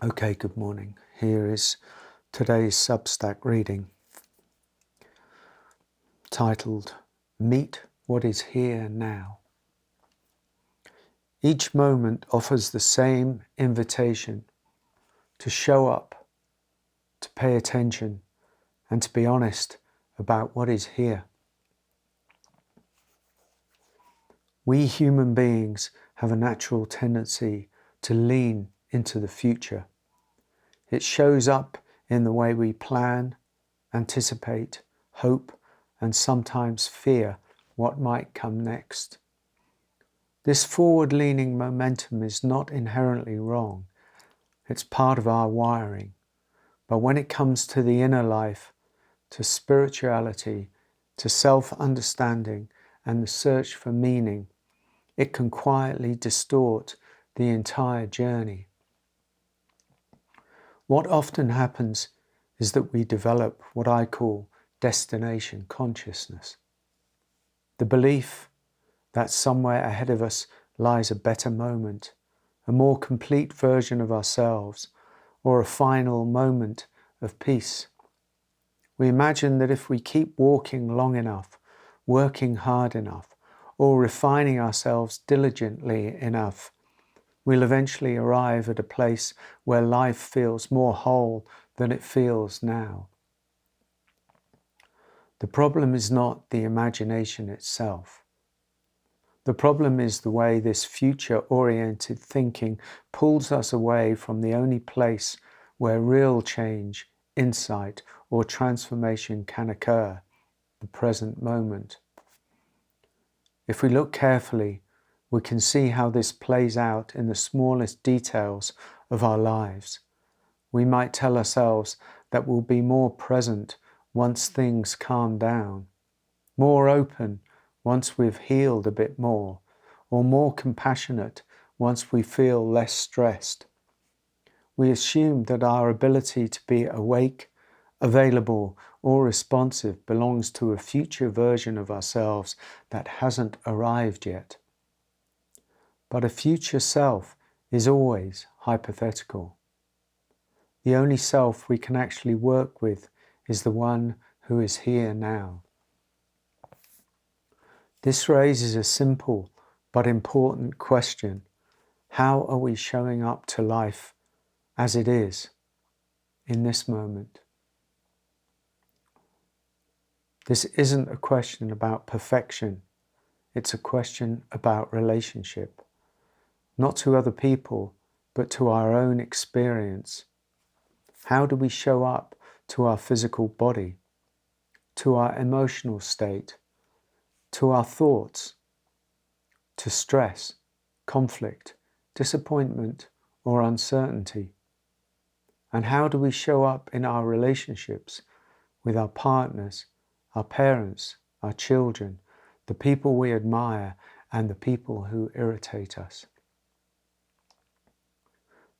Okay, good morning. Here is today's Substack reading, titled, Meet What Is Here Now. Each moment offers the same invitation to show up, to pay attention, and to be honest about what is here. We human beings have a natural tendency to lean into the future. It shows up in the way we plan, anticipate, hope, and sometimes fear what might come next. This forward-leaning momentum is not inherently wrong. It's part of our wiring. But when it comes to the inner life, to spirituality, to self-understanding, and the search for meaning, it can quietly distort the entire journey. What often happens is that we develop what I call destination consciousness. The belief that somewhere ahead of us lies a better moment, a more complete version of ourselves, or a final moment of peace. We imagine that if we keep walking long enough, working hard enough, or refining ourselves diligently enough, we'll eventually arrive at a place where life feels more whole than it feels now. The problem is not the imagination itself. The problem is the way this future-oriented thinking pulls us away from the only place where real change, insight, or transformation can occur, the present moment. If we look carefully, we can see how this plays out in the smallest details of our lives. We might tell ourselves that we'll be more present once things calm down, more open once we've healed a bit more, or more compassionate once we feel less stressed. We assume that our ability to be awake, available, or responsive belongs to a future version of ourselves that hasn't arrived yet. But a future self is always hypothetical. The only self we can actually work with is the one who is here now. This raises a simple but important question. How are we showing up to life as it is in this moment? This isn't a question about perfection. It's a question about relationship, not to other people, but to our own experience. How do we show up to our physical body, to our emotional state, to our thoughts, to stress, conflict, disappointment, or uncertainty? And how do we show up in our relationships with our partners, our parents, our children, the people we admire, and the people who irritate us?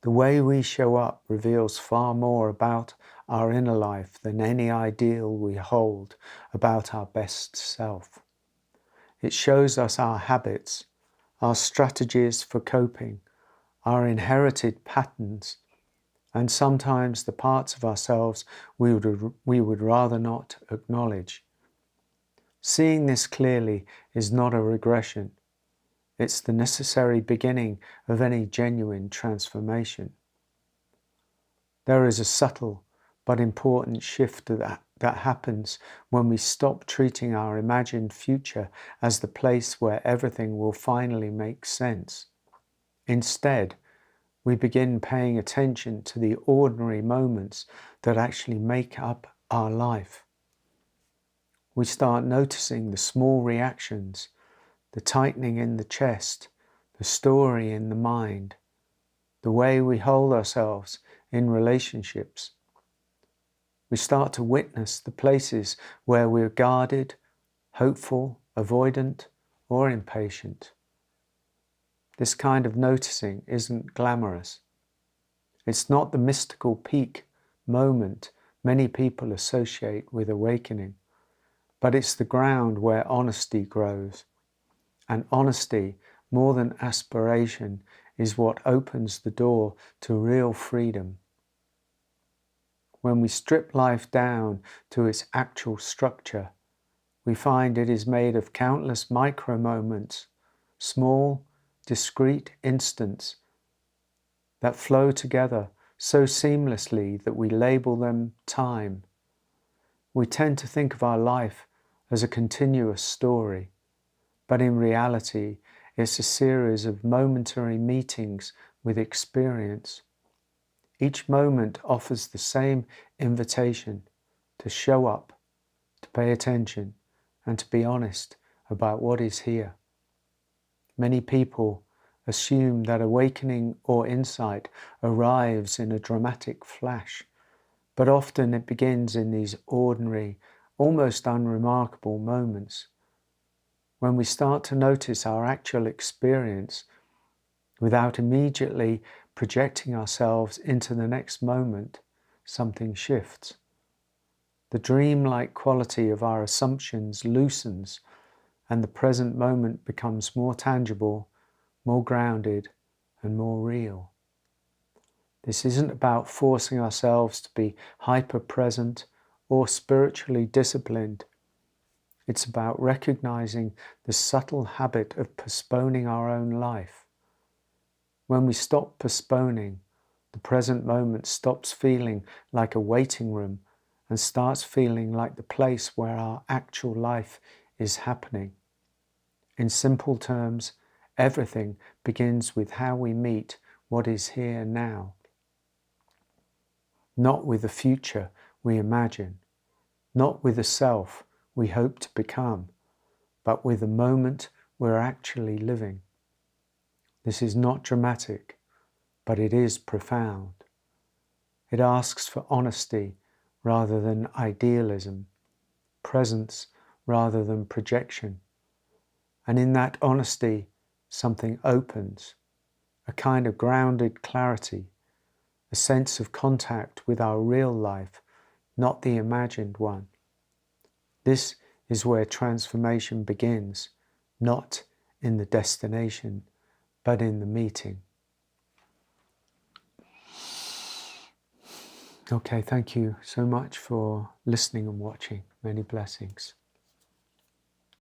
The way we show up reveals far more about our inner life than any ideal we hold about our best self. It shows us our habits, our strategies for coping, our inherited patterns, and sometimes the parts of ourselves we would rather not acknowledge. Seeing this clearly is not a regression. It's the necessary beginning of any genuine transformation. There is a subtle but important shift that happens when we stop treating our imagined future as the place where everything will finally make sense. Instead, we begin paying attention to the ordinary moments that actually make up our life. We start noticing the small reactions, the tightening in the chest, the story in the mind, the way we hold ourselves in relationships. We start to witness the places where we're guarded, hopeful, avoidant, or impatient. This kind of noticing isn't glamorous. It's not the mystical peak moment many people associate with awakening, but it's the ground where honesty grows. And honesty, more than aspiration, is what opens the door to real freedom. When we strip life down to its actual structure, we find it is made of countless micro moments, small, discrete instants that flow together so seamlessly that we label them time. We tend to think of our life as a continuous story, but in reality, it's a series of momentary meetings with experience. Each moment offers the same invitation to show up, to pay attention, and to be honest about what is here. Many people assume that awakening or insight arrives in a dramatic flash, but often it begins in these ordinary, almost unremarkable moments. When we start to notice our actual experience without immediately projecting ourselves into the next moment, something shifts. The dreamlike quality of our assumptions loosens, and the present moment becomes more tangible, more grounded, and more real. This isn't about forcing ourselves to be hyper-present or spiritually disciplined. It's about recognizing the subtle habit of postponing our own life. When we stop postponing, the present moment stops feeling like a waiting room and starts feeling like the place where our actual life is happening. In simple terms, everything begins with how we meet what is here now. Not with the future we imagine, not with the self we hope to become, but with the moment we're actually living. This is not dramatic, but it is profound. It asks for honesty rather than idealism, presence rather than projection. And in that honesty, something opens, a kind of grounded clarity, a sense of contact with our real life, not the imagined one. This is where transformation begins, not in the destination, but in the meeting. Okay, thank you so much for listening and watching. Many blessings.